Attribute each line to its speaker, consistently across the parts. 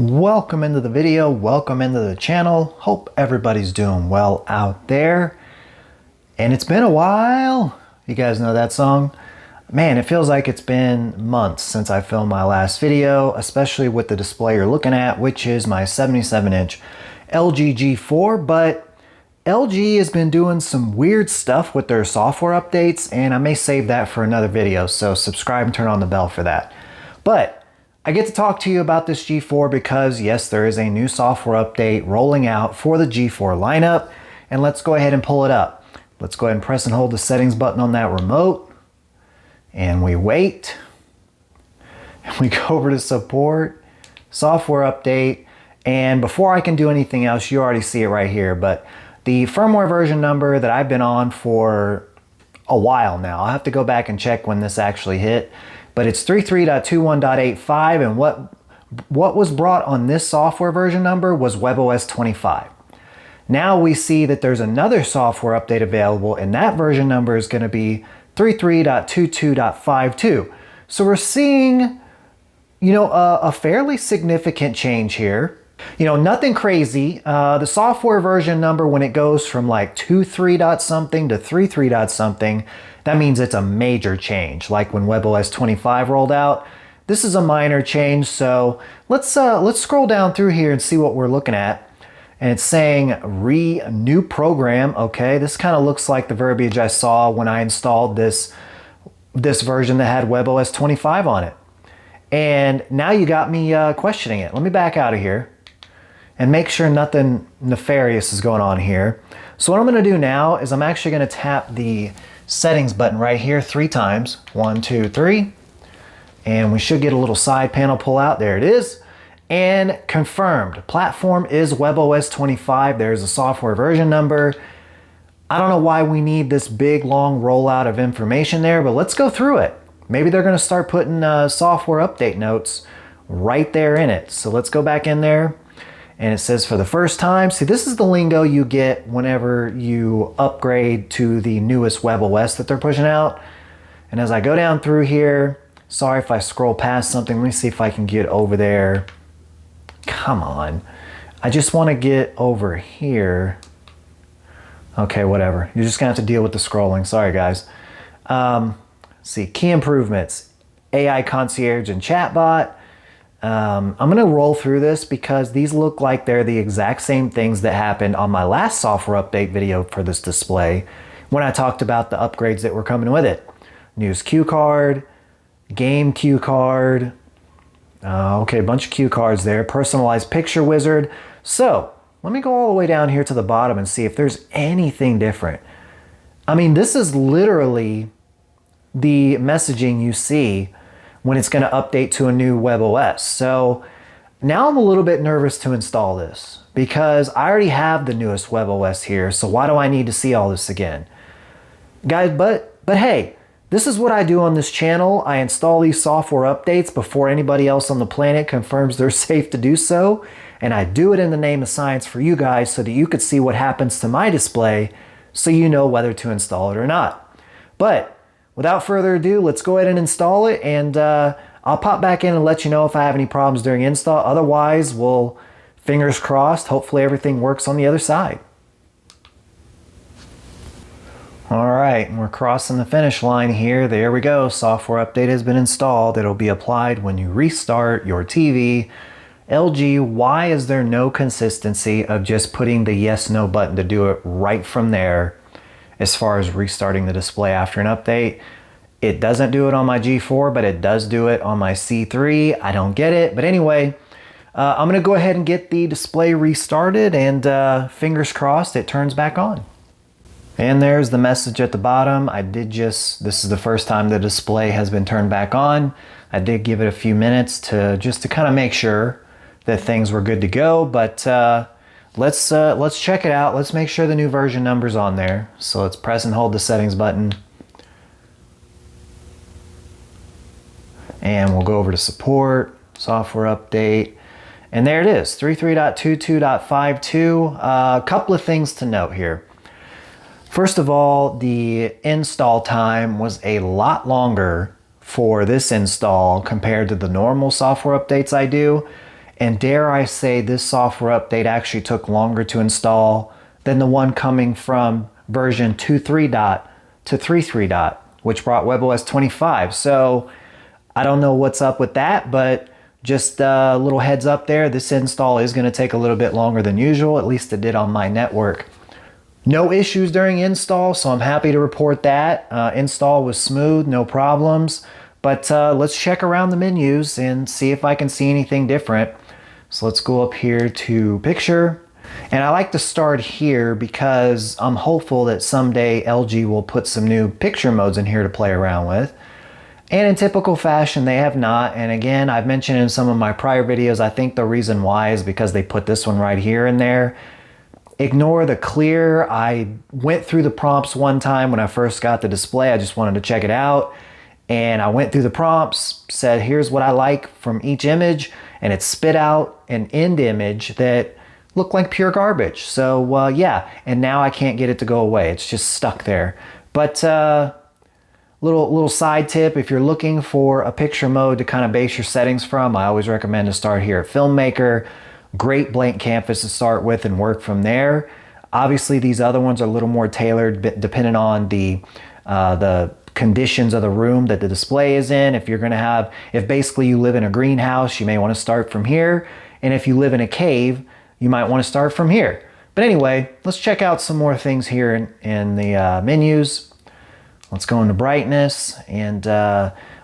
Speaker 1: Welcome into the video, welcome into the channel. Hope everybody's doing well out there. And it's been a while. You guys know that song? Man, it feels like it's been months since I filmed my last video, especially with the display you're looking at, which is my 77-inch LG G4. But LG has been doing some weird stuff with their software updates, and I may save that for another video, so subscribe and turn on the bell for that. But I get to talk to you about this G4 because yes, there is a new software update rolling out for the G4 lineup, and let's go ahead and pull it up. Let's go ahead and press and hold the settings button on that remote, and we wait, and we go over to support, software update, and before I can do anything else, you already see it right here, but the firmware version number that I've been on for a while now, I'll have to go back and check when this actually hit, but it's 33.21.85, and what was brought on this software version number was WebOS 25. Now we see that there's another software update available, and that version number is going to be 33.22.52. So we're seeing, a fairly significant change here. Nothing crazy. The software version number, when it goes from like 2.3 dot something to 3.3 dot something, that means it's a major change. Like when WebOS 25 rolled out, this is a minor change. So let's scroll down through here and see what we're looking at. And it's saying new program. Okay, this kind of looks like the verbiage I saw when I installed this version that had WebOS 25 on it. And now you got me questioning it. Let me back out of here and make sure nothing nefarious is going on here. So what I'm going to do now is I'm actually going to tap the settings button right here 3 times. 1, 2, 3. And we should get a little side panel pull out. There it is. And confirmed. Platform is WebOS 25. There's a software version number. I don't know why we need this big long rollout of information there, but let's go through it. Maybe they're going to start putting software update notes right there in it. So let's go back in there. And it says for the first time, see, this is the lingo you get whenever you upgrade to the newest WebOS that they're pushing out. And as I go down through here, sorry if I scroll past something. Let me see if I can get over there. Come on. I just want to get over here. Okay, whatever. You're just going to have to deal with the scrolling. Sorry, guys. See, key improvements, AI concierge and chatbot. I'm going to roll through this because these look like they're the exact same things that happened on my last software update video for this display when I talked about the upgrades that were coming with it. News cue card, game cue card, okay, a bunch of cue cards there, personalized picture wizard. So let me go all the way down here to the bottom and see if there's anything different. I mean, this is literally the messaging you see when it's going to update to a new WebOS. So now I'm a little bit nervous to install this because I already have the newest WebOS here. So why do I need to see all this again? Guys, but hey, this is what I do on this channel. I install these software updates before anybody else on the planet confirms they're safe to do so. And I do it in the name of science for you guys so that you could see what happens to my display so you know whether to install it or not. But without further ado, let's go ahead and install it, and I'll pop back in and let you know if I have any problems during install. Otherwise, we'll, fingers crossed, hopefully everything works on the other side. All right, we're crossing the finish line here. There we go. Software update has been installed. It'll be applied when you restart your TV. LG, why is there no consistency of just putting the yes/no button to do it right from there? As far as restarting the display after an update, it doesn't do it on my G4, but it does do it on my C3. I don't get it. But anyway, I'm going to go ahead and get the display restarted, and fingers crossed it turns back on. And there's the message at the bottom. This is the first time the display has been turned back on. I did give it a few minutes just to kind of make sure that things were good to go, but let's check it out. Let's make sure the new version number's on there. So let's press and hold the settings button. And we'll go over to support, software update. And there it is, 33.22.52. A couple of things to note here. First of all, the install time was a lot longer for this install compared to the normal software updates I do. And dare I say, this software update actually took longer to install than the one coming from version 2.3 to 3.3, which brought WebOS 25. So I don't know what's up with that, but just a little heads up there, this install is going to take a little bit longer than usual. At least it did on my network. No issues during install, so I'm happy to report that. Install was smooth, no problems. But let's check around the menus and see if I can see anything different. So let's go up here to picture. And I like to start here because I'm hopeful that someday LG will put some new picture modes in here to play around with. And in typical fashion, they have not. And again, I've mentioned in some of my prior videos, I think the reason why is because they put this one right here in there. Ignore the clear. I went through the prompts one time when I first got the display. I just wanted to check it out. And I went through the prompts, said, here's what I like from each image. And it spit out an end image that looked like pure garbage. So yeah, and now I can't get it to go away. It's just stuck there. But little side tip, if you're looking for a picture mode to kind of base your settings from, I always recommend to start here at Filmmaker. Great blank canvas to start with and work from there. Obviously, these other ones are a little more tailored depending on the conditions of the room that the display is in. If you're going to have, if basically you live in a greenhouse, you may want to start from here. And if you live in a cave, you might want to start from here. But anyway, let's check out some more things here in the menus. Let's go into brightness. And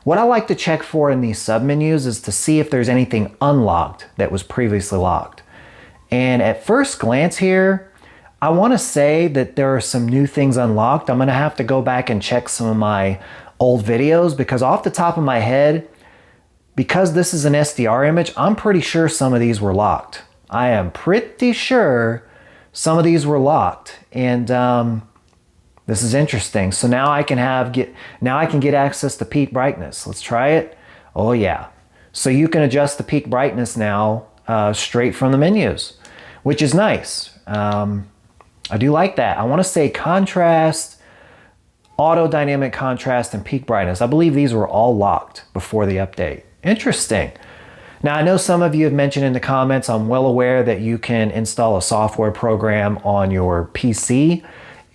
Speaker 1: what I like to check for in these submenus is to see if there's anything unlocked that was previously locked. And at first glance here, I want to say that there are some new things unlocked. I'm going to have to go back and check some of my old videos because off the top of my head, because this is an SDR image, I'm pretty sure some of these were locked. I am pretty sure some of these were locked. And this is interesting. So now I can get access to peak brightness. Let's try it. Oh yeah. So you can adjust the peak brightness now straight from the menus, which is nice. I do like that. I want to say contrast, auto dynamic contrast, and peak brightness. I believe these were all locked before the update. Interesting. Now I know some of you have mentioned in the comments, I'm well aware that you can install a software program on your PC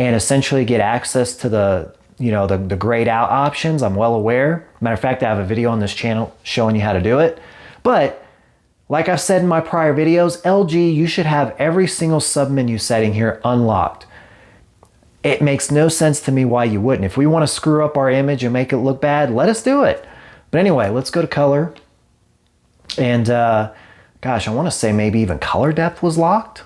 Speaker 1: and essentially get access to the grayed out options. I'm well aware. Matter of fact, I have a video on this channel showing you how to do it. But like I've said in my prior videos, LG, you should have every single submenu setting here unlocked. It makes no sense to me why you wouldn't. If we want to screw up our image and make it look bad, let us do it. But anyway, let's go to color. And gosh, I want to say maybe even color depth was locked.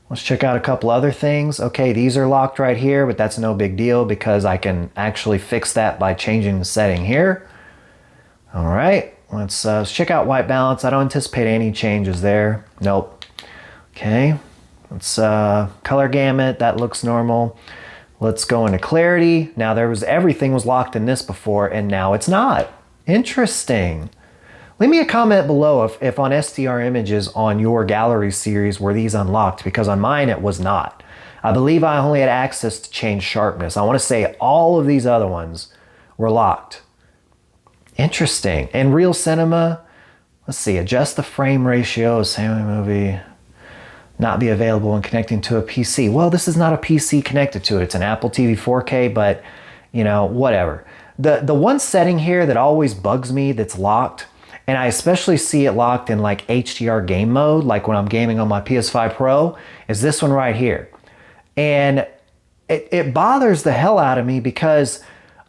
Speaker 1: Let's check out a couple other things. Okay, these are locked right here, but that's no big deal because I can actually fix that by changing the setting here. All right, let's check out white balance. I don't anticipate any changes there. Nope. Okay, let's color gamut. That looks normal. Let's go into clarity. Now everything was locked in this before and now it's not. Interesting. Leave me a comment below if on SDR images on your gallery series were these unlocked, because on mine it was not. I believe I only had access to change sharpness. I want to say all of these other ones were locked. Interesting. And Real Cinema, let's see, adjust the frame ratio, Sammy movie, not be available when connecting to a PC. Well, this is not a PC connected to it. It's an Apple TV 4K, but you know, whatever. The one setting here that always bugs me that's locked, and I especially see it locked in like HDR game mode, like when I'm gaming on my PS5 Pro, is this one right here. And it bothers the hell out of me because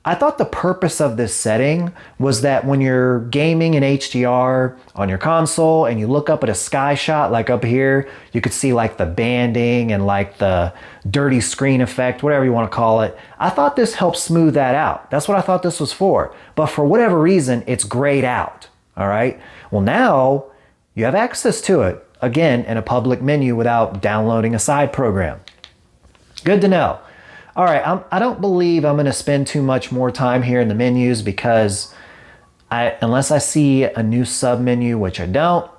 Speaker 1: I thought the purpose of this setting was that when you're gaming in HDR on your console and you look up at a sky shot, like up here, you could see like the banding and like the dirty screen effect, whatever you want to call it. I thought this helped smooth that out. That's what I thought this was for. But for whatever reason, it's grayed out. All right. Well, now you have access to it again in a public menu without downloading a side program. Good to know. All right. I don't believe I'm going to spend too much more time here in the menus because unless I see a new sub menu, which I don't,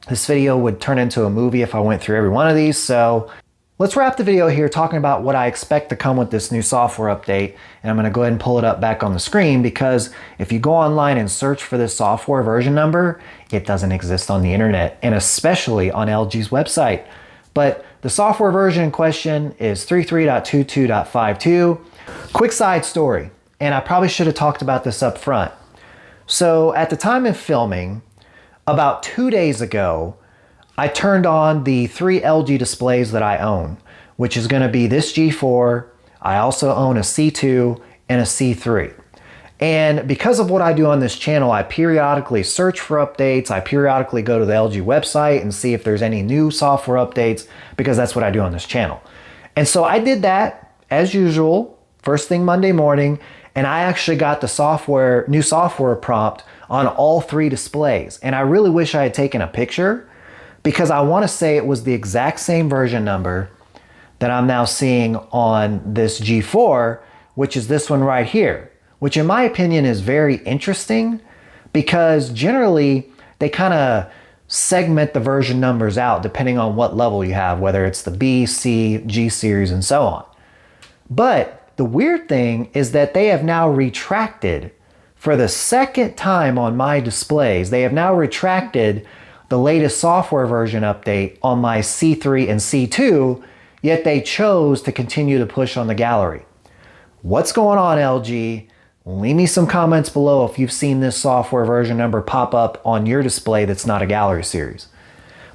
Speaker 1: this video would turn into a movie if I went through every one of these. So Let's wrap the video here talking about what I expect to come with this new software update. And I'm going to go ahead and pull it up back on the screen because if you go online and search for this software version number, it doesn't exist on the internet and especially on LG's website. But the software version in question is 33.22.52. Quick side story, and I probably should have talked about this up front. So at the time of filming, about 2 days ago, I turned on the 3 LG displays that I own, which is going to be this G4. I also own a C2 and a C3. And because of what I do on this channel, I periodically search for updates. I periodically go to the LG website and see if there's any new software updates because that's what I do on this channel. And so I did that as usual, first thing Monday morning, and I actually got the new software prompt on all 3 displays. And I really wish I had taken a picture because I want to say it was the exact same version number that I'm now seeing on this G4, which is this one right here, which in my opinion is very interesting because generally they kind of segment the version numbers out depending on what level you have, whether it's the B, C, G series, and so on. But the weird thing is that they have now retracted for the second time on my displays. They have now retracted the latest software version update on my C3 and C2, yet they chose to continue to push on the gallery. What's going on, LG? Leave me some comments below if you've seen this software version number pop up on your display that's not a gallery series.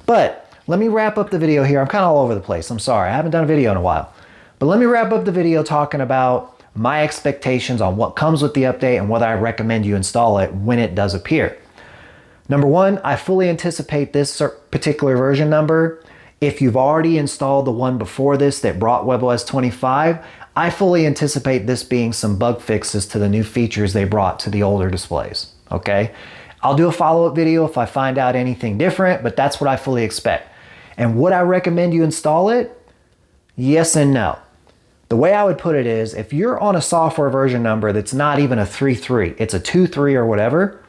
Speaker 1: But let me wrap up the video here. I'm kind of all over the place. I'm sorry. I haven't done a video in a while. But let me wrap up the video talking about my expectations on what comes with the update and whether I recommend you install it when it does appear. Number one, I fully anticipate this particular version number. If you've already installed the one before this that brought WebOS 25, I fully anticipate this being some bug fixes to the new features they brought to the older displays, okay? I'll do a follow-up video if I find out anything different, but that's what I fully expect. And would I recommend you install it? Yes and no. The way I would put it is, if you're on a software version number that's not even a 3.3, it's a 2.3 or whatever,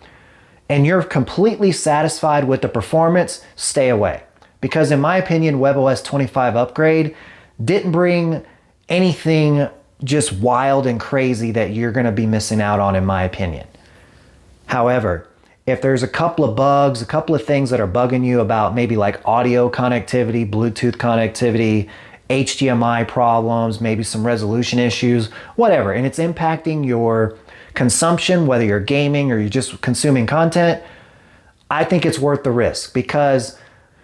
Speaker 1: and you're completely satisfied with the performance, stay away. Because in my opinion, WebOS 25 upgrade didn't bring anything just wild and crazy that you're gonna be missing out on, in my opinion. However, if there's a couple of bugs, a couple of things that are bugging you about maybe like audio connectivity, Bluetooth connectivity, HDMI problems, maybe some resolution issues, whatever, and it's impacting your consumption, whether you're gaming or you're just consuming content, I think it's worth the risk because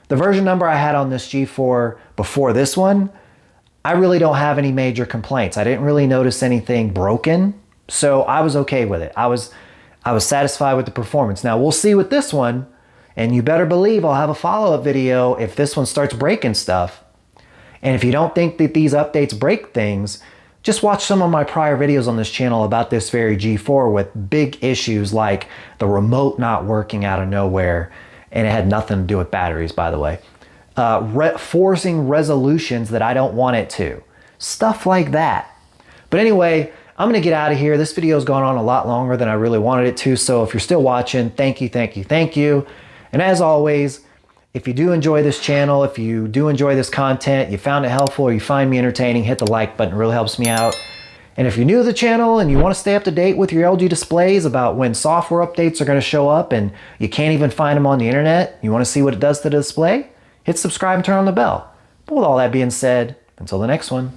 Speaker 1: the version number I had on this G4 before this one, I really don't have any major complaints. I didn't really notice anything broken, so I was okay with it. I was satisfied with the performance. Now we'll see with this one, and you better believe I'll have a follow-up video if this one starts breaking stuff. And if you don't think that these updates break things, just watch some of my prior videos on this channel about this very G4 with big issues like the remote not working out of nowhere, and it had nothing to do with batteries, by the way. Forcing resolutions that I don't want it to. Stuff like that. But anyway, I'm gonna get out of here. This video's gone on a lot longer than I really wanted it to, so if you're still watching, thank you, thank you, thank you. And as always, if you do enjoy this channel, if you do enjoy this content, you found it helpful, or you find me entertaining, hit the like button, it really helps me out. And if you're new to the channel and you want to stay up to date with your LG displays about when software updates are going to show up and you can't even find them on the internet, you want to see what it does to the display, hit subscribe and turn on the bell. But with all that being said, until the next one.